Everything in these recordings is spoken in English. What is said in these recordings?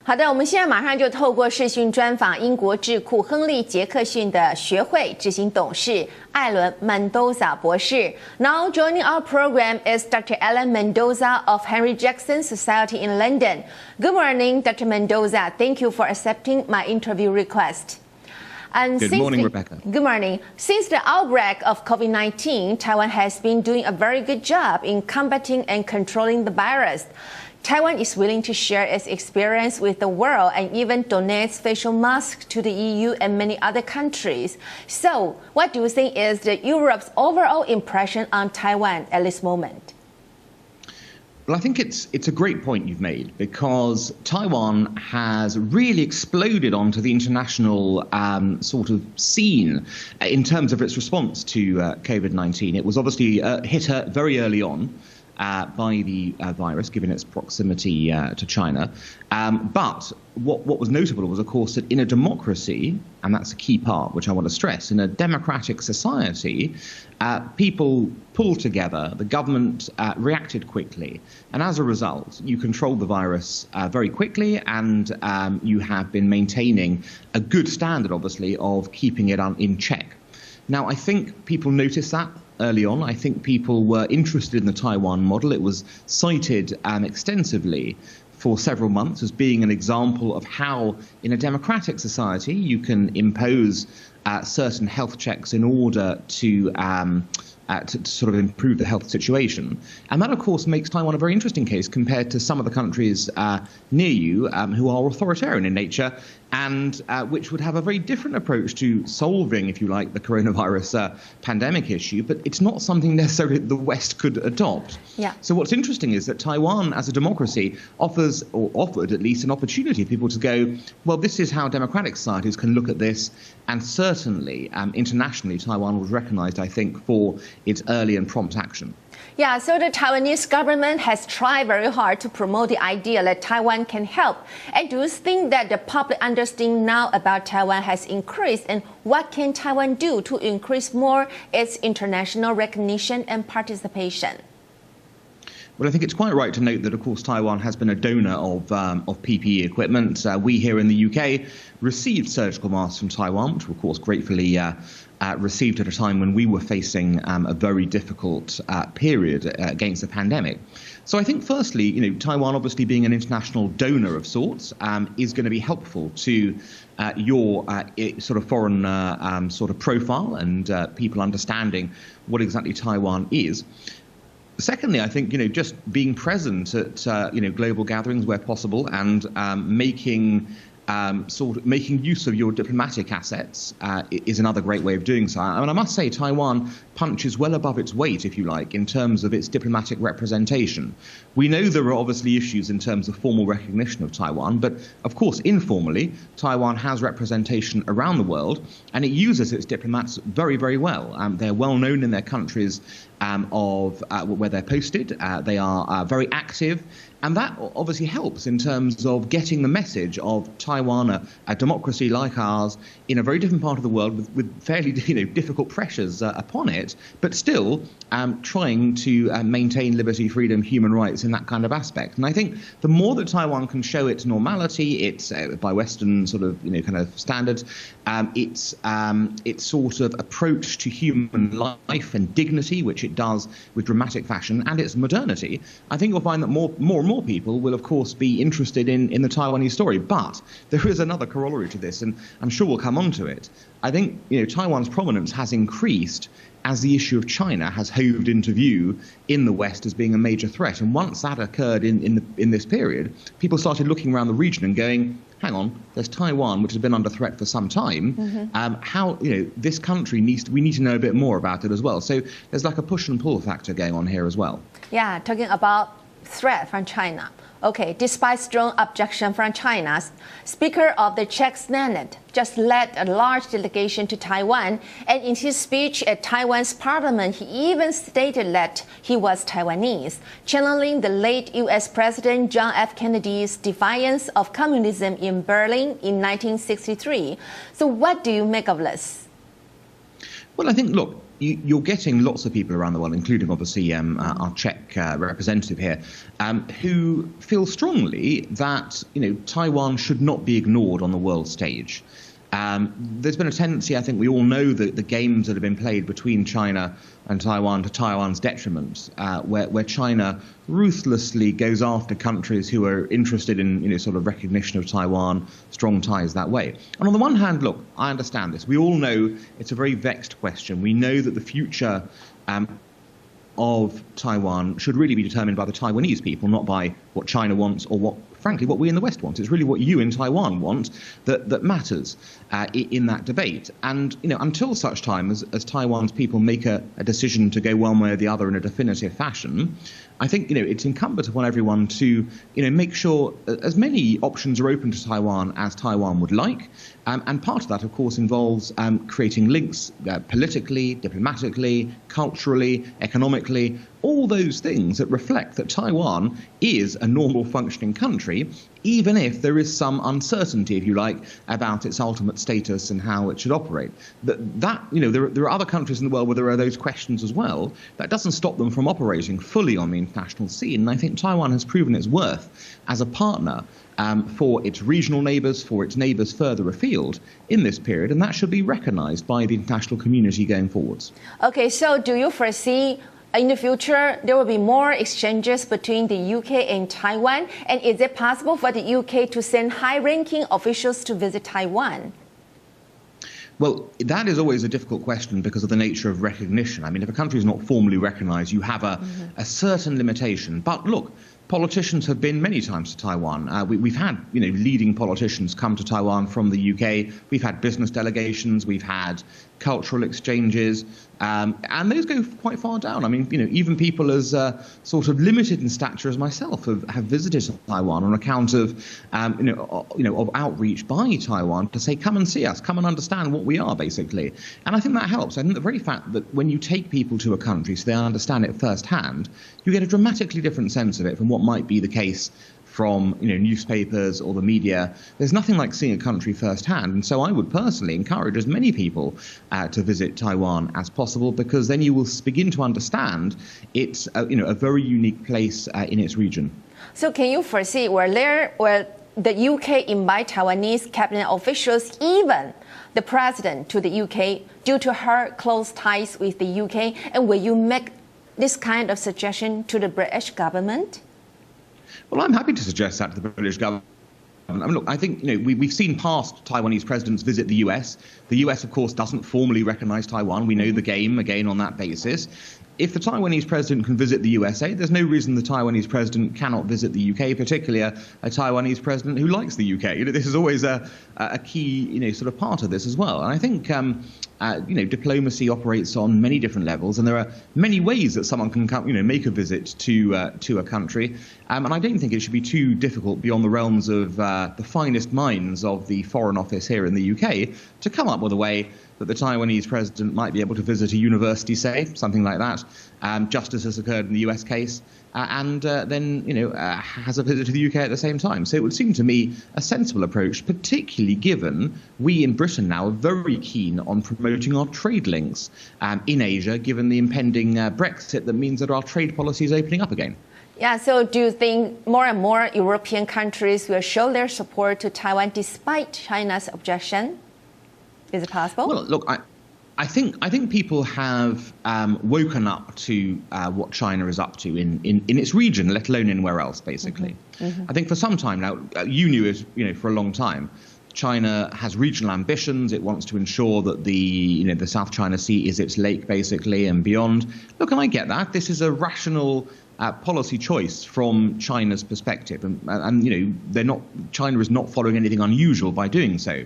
好的，我们现在马上就透过视讯专访英国智库亨利杰克逊的学会执行董事艾伦门多萨博士。Now joining our program is Dr. Alan Mendoza of Henry Jackson Society in London. Good morning, Dr. Mendoza. Thank you for accepting my interview request. And Good morning, Rebecca. Good morning. Since the outbreak of COVID-19, Taiwan has been doing a very good job in combating and controlling the virus. Taiwan is willing to share its experience with the world and even donates facial masks to the EU and many other countries. So, what do you think is Europe's overall impression on Taiwan at this moment? Well, I think it's a great point you've made, because Taiwan has really exploded onto the international sort of scene in terms of its response to COVID-19. It was obviously hit very early on by the virus, given its proximity to China. But what was notable was, of course, that in a democracy, and that's a key part which I want to stress, in a democratic society, people pulled together, the government reacted quickly, and as a result, you controlled the virus very quickly, and you have been maintaining a good standard, obviously, of keeping it in check. Now, I think people noticed that early on. I think people were interested in the Taiwan model. It was cited extensively for several months as being an example of how, in a democratic society, you can impose certain health checks in order to sort of improve the health situation. And that, of course, makes Taiwan a very interesting case compared to some of the countries near you who are authoritarian in nature, and which would have a very different approach to solving, if you like, the coronavirus pandemic issue. But it's not something necessarily the West could adopt. Yeah. So what's interesting is that Taiwan, as a democracy, offers, or offered at least, an opportunity for people to go, well, this is how democratic societies can look at this. And certainly, internationally, Taiwan was recognized, I think, for its early and prompt action. Yeah, so the Taiwanese government has tried very hard to promote the idea that Taiwan can help. And do you think that the public understanding now about Taiwan has increased? And what can Taiwan do to increase more its international recognition and participation? Well, I think it's quite right to note that, of course, Taiwan has been a donor of PPE equipment. We here in the UK received surgical masks from Taiwan, which, of course, gratefully received at a time when we were facing a very difficult period against the pandemic. So I think, firstly, Taiwan, obviously being an international donor of sorts, is going to be helpful to your sort of foreign sort of profile and people understanding what exactly Taiwan is. Secondly, I think, just being present at, global gatherings where possible, and making use of your diplomatic assets is another great way of doing so. I mean, I must say, Taiwan punches well above its weight, if you like, in terms of its diplomatic representation. We know there are obviously issues in terms of formal recognition of Taiwan, but of course, informally, Taiwan has representation around the world, and it uses its diplomats very, very well. They're well known in their countries where they're posted. They are very active. And that obviously helps in terms of getting the message of Taiwan, a democracy like ours, in a very different part of the world with fairly difficult pressures upon it, but still trying to maintain liberty, freedom, human rights in that kind of aspect. And I think the more that Taiwan can show its normality, its by Western sort of kind of standards, its sort of approach to human life and dignity, which it does with dramatic fashion, and its modernity, I think you'll find that more and more people will, of course, be interested in the Taiwanese story. But there is another corollary to this, and I'm sure we'll come on to it. I think Taiwan's prominence has increased as the issue of China has hoved into view in the West as being a major threat. And once that occurred in this period, people started looking around the region and going, hang on, there's Taiwan, which has been under threat for some time. Mm-hmm. This country we need to know a bit more about it as well. So there's like a push and pull factor going on here as well. Yeah, talking about threat from China. Okay, despite strong objection from China, Speaker of the Czech Senate just led a large delegation to Taiwan, and in his speech at Taiwan's parliament, he even stated that he was Taiwanese, channeling the late U.S. President John F. Kennedy's defiance of communism in Berlin in 1963. So what do you make of this? Well, I think, look, you're getting lots of people around the world, including obviously our Czech representative here, who feel strongly that Taiwan should not be ignored on the world stage. There's been a tendency, I think we all know, that the games that have been played between China and Taiwan to Taiwan's detriment, where China ruthlessly goes after countries who are interested in sort of recognition of Taiwan, strong ties that way. And on the one hand, look, I understand this. We all know it's a very vexed question. We know that the future of Taiwan should really be determined by the Taiwanese people, not by what China wants or frankly, what we in the West want. It's really what you in Taiwan want that matters in that debate. And, until such time as Taiwan's people make a decision to go one way or the other in a definitive fashion, I think, it's incumbent upon everyone to, make sure as many options are open to Taiwan as Taiwan would like. And part of that, of course, involves creating links politically, diplomatically, culturally, economically, all those things that reflect that Taiwan is a normal functioning country, even if there is some uncertainty, if you like, about its ultimate status and how it should operate. There are other countries in the world where there are those questions as well. That doesn't stop them from operating fully on the international scene. And I think Taiwan has proven its worth as a partner for its regional neighbours, for its neighbours further afield in this period, and that should be recognised by the international community going forwards. Okay, so do you foresee in the future there will be more exchanges between the UK and Taiwan? And is it possible for the UK to send high-ranking officials to visit Taiwan? Well, that is always a difficult question because of the nature of recognition. I mean, if a country is not formally recognised, you have a certain limitation. But look, politicians have been many times to Taiwan. We've had, leading politicians come to Taiwan from the UK. We've had business delegations. We've had cultural exchanges. And those go quite far down. I mean, even people as sort of limited in stature as myself have visited Taiwan on account of, of outreach by Taiwan to say, come and see us, come and understand what we are, basically. And I think that helps. I think the very fact that when you take people to a country so they understand it firsthand, you get a dramatically different sense of it from what might be the case from newspapers or the media. There's nothing like seeing a country firsthand, and so I would personally encourage as many people to visit Taiwan as possible, because then you will begin to understand it's a very unique place in its region. So can you foresee where the UK invite Taiwanese cabinet officials, even the president, to the UK due to her close ties with the UK, and will you make this kind of suggestion to the British government? Well, I'm happy to suggest that to the British government. I mean, look, I think we've seen past Taiwanese presidents visit the US. The US, of course, doesn't formally recognize Taiwan. We know the game again on that basis. If the Taiwanese president can visit the USA, there's no reason the Taiwanese president cannot visit the UK, particularly a Taiwanese president who likes the UK. This is always a key, sort of part of this as well. And I think, diplomacy operates on many different levels, and there are many ways that someone can come, make a visit to a country. And I don't think it should be too difficult beyond the realms of the finest minds of the Foreign Office here in the UK to come up with a way that the Taiwanese president might be able to visit a university, say, something like that, just as has occurred in the US case, and then, has a visit to the UK at the same time. So it would seem to me a sensible approach, particularly given we in Britain now are very keen on promoting our trade links in Asia, given the impending Brexit that means that our trade policy is opening up again. Yeah, so do you think more and more European countries will show their support to Taiwan despite China's objection? Is it possible? Well, look, I think people have woken up to what China is up to in its region, let alone anywhere else, basically. I think for some time now, you knew it, for a long time, China has regional ambitions. It wants to ensure that the South China Sea is its lake, basically, and beyond. Look, and I get that. This is a rational policy choice from China's perspective, and China is not following anything unusual by doing so.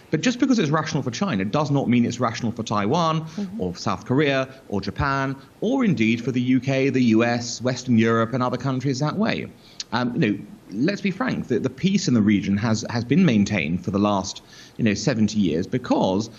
But just because it's rational for China does not mean it's rational for Taiwan or South Korea or Japan, or indeed for the UK, the US, Western Europe and other countries that way. Let's be frank, the peace in the region has been maintained for the last 70 years because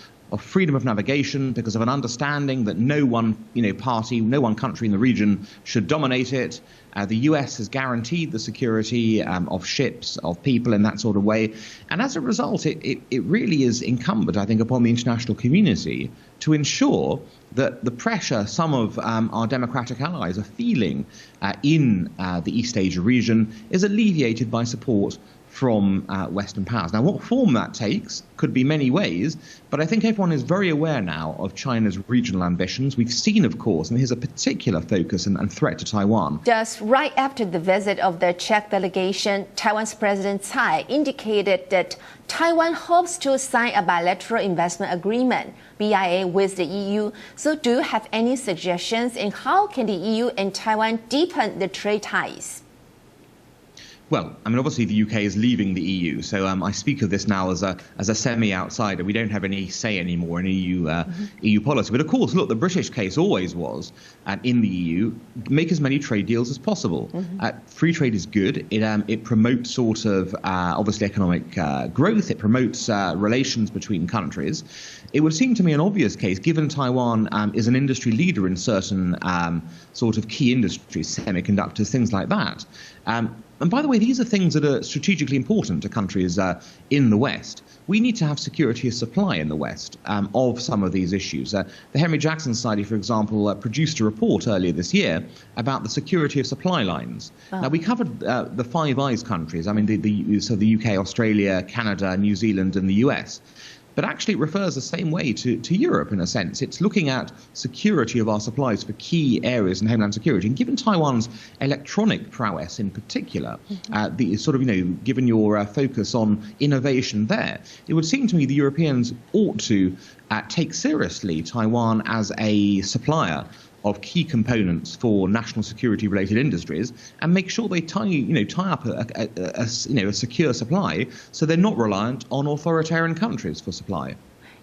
freedom of navigation, because of an understanding that no one party, no one country in the region should dominate it. The US has guaranteed the security of ships, of people in that sort of way. And as a result, it really is incumbent, I think, upon the international community to ensure that the pressure some of our democratic allies are feeling in the East Asia region is alleviated by support from Western powers. Now, what form that takes could be many ways, but I think everyone is very aware now of China's regional ambitions. We've seen, of course, and here's a particular focus and threat to Taiwan. Just right after the visit of the Czech delegation, Taiwan's President Tsai indicated that Taiwan hopes to sign a bilateral investment agreement, BIA, with the EU. So do you have any suggestions in how can the EU and Taiwan deepen the trade ties? Well, I mean, obviously the UK is leaving the EU, so I speak of this now as a semi-outsider. We don't have any say anymore in EU policy. But of course, look, the British case always was, in the EU, make as many trade deals as possible. Free trade is good. It promotes sort of obviously economic growth. It promotes relations between countries. It would seem to me an obvious case, given Taiwan is an industry leader in certain sort of key industries, semiconductors, things like that. And by the way, these are things that are strategically important to countries in the West. We need to have security of supply in the West of some of these issues. The Henry Jackson Society, for example, produced a report earlier this year about the security of supply lines. Now, we covered the Five Eyes countries, I mean, so the UK, Australia, Canada, New Zealand, and the US. But actually it refers the same way to Europe in a sense. It's looking at security of our supplies for key areas in homeland security. And given Taiwan's electronic prowess in particular, the sort of, given your focus on innovation there, it would seem to me the Europeans ought to take seriously Taiwan as a supplier of key components for national security related industries and make sure they tie up a secure supply so they're not reliant on authoritarian countries for supply.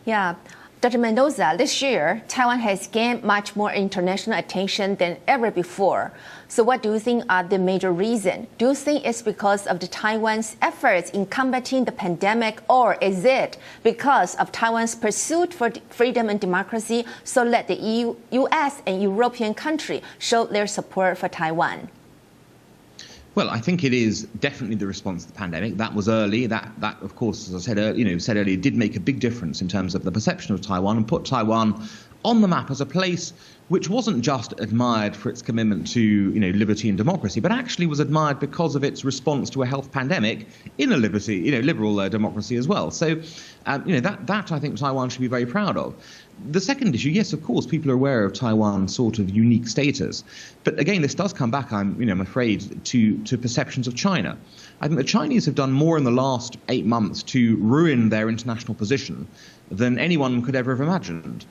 Yeah. Dr. Mendoza, this year, Taiwan has gained much more international attention than ever before. So what do you think are the major reasons? Do you think it's because of the Taiwan's efforts in combating the pandemic, or is it because of Taiwan's pursuit for freedom and democracy, so let the EU, US and European countries show their support for Taiwan? Well, I think it is definitely the response to the pandemic. That was early. That of course, as I said earlier, did make a big difference in terms of the perception of Taiwan and put Taiwan on the map as a place which wasn't just admired for its commitment to liberty and democracy, but actually was admired because of its response to a health pandemic in a liberal democracy as well. So, that I think Taiwan should be very proud of. The second issue, yes, of course, people are aware of Taiwan's sort of unique status. But again, this does come back, I'm afraid, to perceptions of China. I think the Chinese have done more in the last 8 months to ruin their international position than anyone could ever have imagined.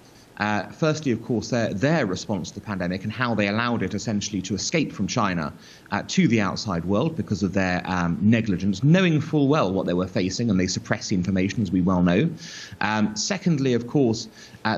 Firstly, of course, their response to the pandemic and how they allowed it essentially to escape from China to the outside world because of their negligence, knowing full well what they were facing, and they suppressed the information, as we well know. Secondly, of course,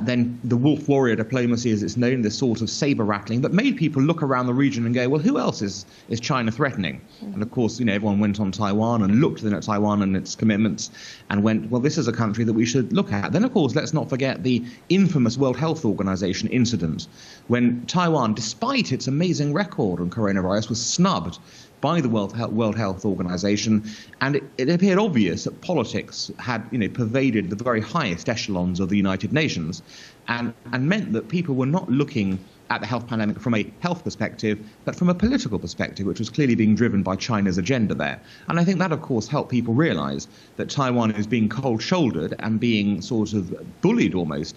then the wolf warrior diplomacy, as it's known, this sort of saber rattling that made people look around the region and go, well, who else is China threatening? And of course, everyone went on Taiwan and looked then at Taiwan and its commitments and went, well, this is a country that we should look at. Then, of course, let's not forget the infamous World Health Organization incident when Taiwan, despite its amazing record on coronavirus, was snubbed by the World Health Organization, and it appeared obvious that politics had pervaded the very highest echelons of the United Nations, and meant that people were not looking at the health pandemic from a health perspective, but from a political perspective, which was clearly being driven by China's agenda there. And I think that, of course, helped people realize that Taiwan is being cold-shouldered and being sort of bullied almost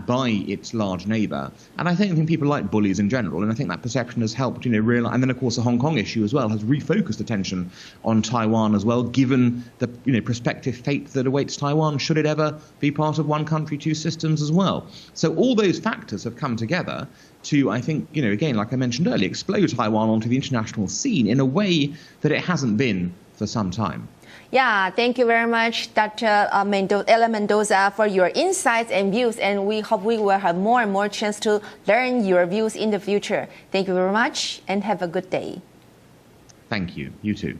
by its large neighbor. And I think people like bullies in general, and I think that perception has helped, realize. And then, of course, the Hong Kong issue as well has refocused attention on Taiwan as well, given the prospective fate that awaits Taiwan should it ever be part of one country, two systems as well. So all those factors have come together to, I think, again, like I mentioned earlier, explode Taiwan onto the international scene in a way that it hasn't been for some time. Yeah, thank you very much, Dr. Ellen Mendoza, for your insights and views. And we hope we will have more and more chance to learn your views in the future. Thank you very much and have a good day. Thank you. You too.